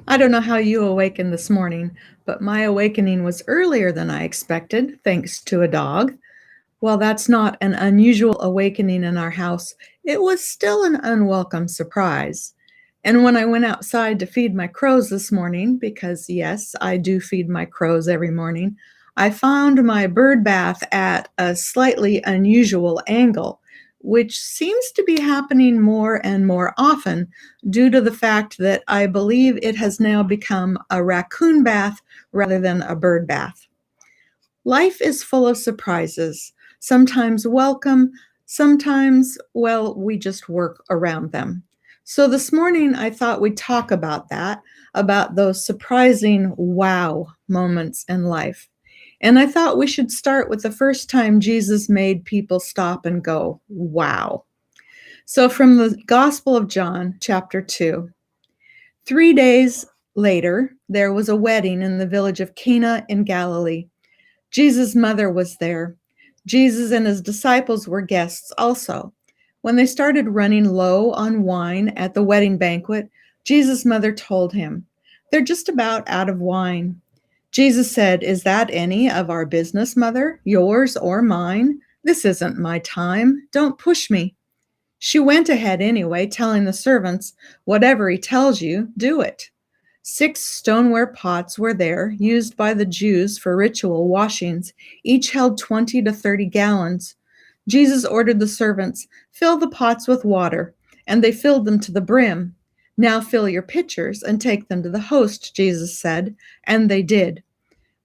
I don't know how you awakened this morning, but my awakening was earlier than I expected, thanks to a dog. While that's not an unusual awakening in our house, it was still an unwelcome surprise. And when I went outside to feed my crows this morning, because yes, I do feed my crows every morning, I found my bird bath at a slightly unusual angle, which seems to be happening more and more often due to the fact that I believe it has now become a raccoon bath rather than a bird bath. Life is full of surprises, sometimes welcome, sometimes, well, we just work around them. So this morning, I thought we'd talk about that, about those surprising wow moments in life. And I thought we should start with the first time Jesus made people stop and go, wow. So from the Gospel of John, chapter 2. 3 days later, there was a wedding in the village of Cana in Galilee. Jesus' mother was there. Jesus and his disciples were guests also. When they started running low on wine at the wedding banquet, Jesus' mother told him, "They're just about out of wine." Jesus said, "Is that any of our business, mother? Yours or mine? This isn't my time. Don't push me." She went ahead anyway, telling the servants, "Whatever he tells you, do it." 6 stoneware pots were there, used by the Jews for ritual washings. Each held 20 to 30 gallons. Jesus ordered the servants, "Fill the pots with water," and they filled them to the brim. "Now fill your pitchers and take them to the host," Jesus said, and they did.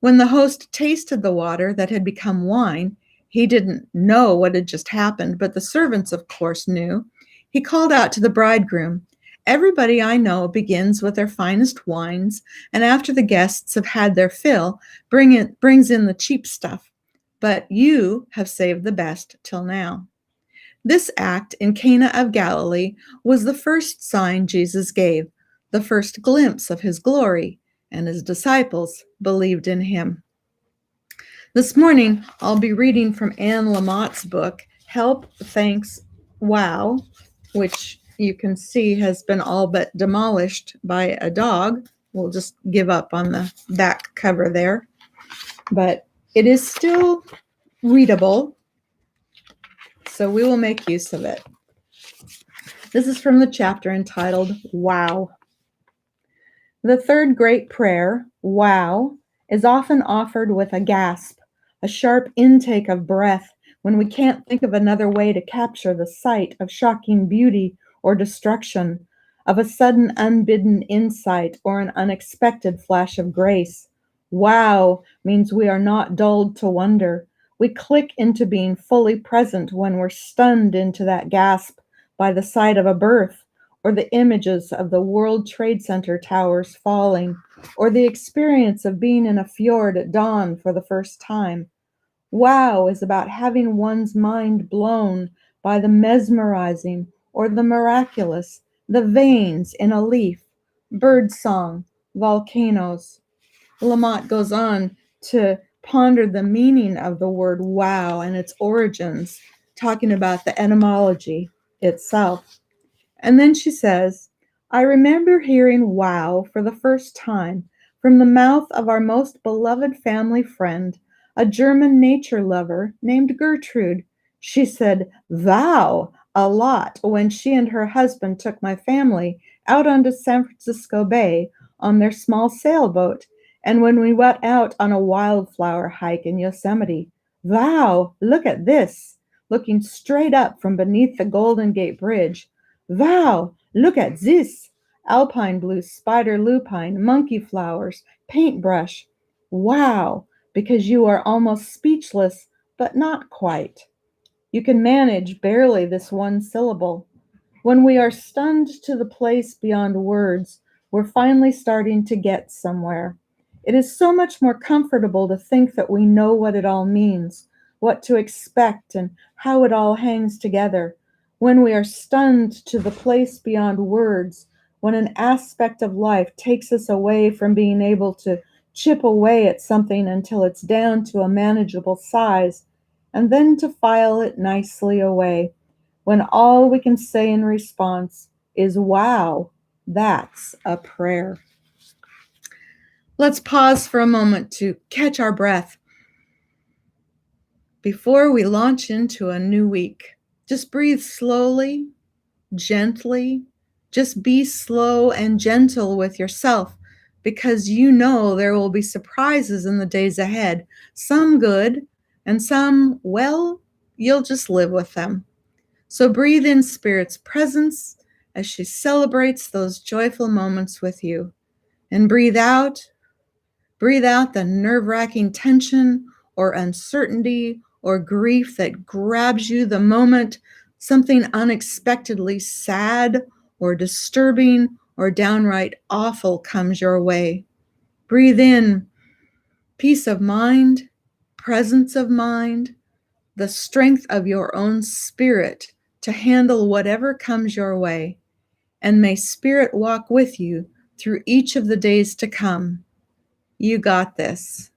When the host tasted the water that had become wine, he didn't know what had just happened, but the servants, of course, knew. He called out to the bridegroom, "Everybody I know begins with their finest wines, and after the guests have had their fill, brings in the cheap stuff. But you have saved the best till now." This act in Cana of Galilee was the first sign Jesus gave, the first glimpse of his glory, and his disciples believed in him. This morning, I'll be reading from Anne Lamott's book, Help, Thanks, Wow, which you can see has been all but demolished by a dog. We'll just give up on the back cover there. But it is still readable, so we will make use of it. This is from the chapter entitled Wow. The third great prayer, wow, is often offered with a gasp, a sharp intake of breath when we can't think of another way to capture the sight of shocking beauty or destruction, of a sudden unbidden insight or an unexpected flash of grace. Wow means we are not dulled to wonder. We click into being fully present when we're stunned into that gasp by the sight of a birth, or the images of the World Trade Center towers falling, or the experience of being in a fjord at dawn for the first time. Wow is about having one's mind blown by the mesmerizing or the miraculous, the veins in a leaf, bird song, volcanoes. Lamott goes on to ponder the meaning of the word wow and its origins, talking about the etymology itself. And then she says, "I remember hearing wow for the first time from the mouth of our most beloved family friend, a German nature lover named Gertrude. She said 'thou' a lot when she and her husband took my family out onto San Francisco Bay on their small sailboat, and when we went out on a wildflower hike in Yosemite. 'Thou, look at this,' looking straight up from beneath the Golden Gate Bridge. 'Thou, look at this!' Alpine blue, spider lupine, monkey flowers, paintbrush. Wow, because you are almost speechless, but not quite. You can manage barely this one syllable. When we are stunned to the place beyond words, we're finally starting to get somewhere. It is so much more comfortable to think that we know what it all means, what to expect, and how it all hangs together. When we are stunned to the place beyond words, when an aspect of life takes us away from being able to chip away at something until it's down to a manageable size, and then to file it nicely away, when all we can say in response is, wow, that's a prayer. Let's pause for a moment to catch our breath before we launch into a new week. Just breathe slowly, gently. Just be slow and gentle with yourself because you know there will be surprises in the days ahead, some good and some, well, you'll just live with them. So breathe in Spirit's presence as she celebrates those joyful moments with you. And breathe out the nerve-wracking tension or uncertainty or grief that grabs you the moment something unexpectedly sad or disturbing or downright awful comes your way. Breathe in peace of mind, presence of mind, the strength of your own spirit to handle whatever comes your way. And may Spirit walk with you through each of the days to come. You got this.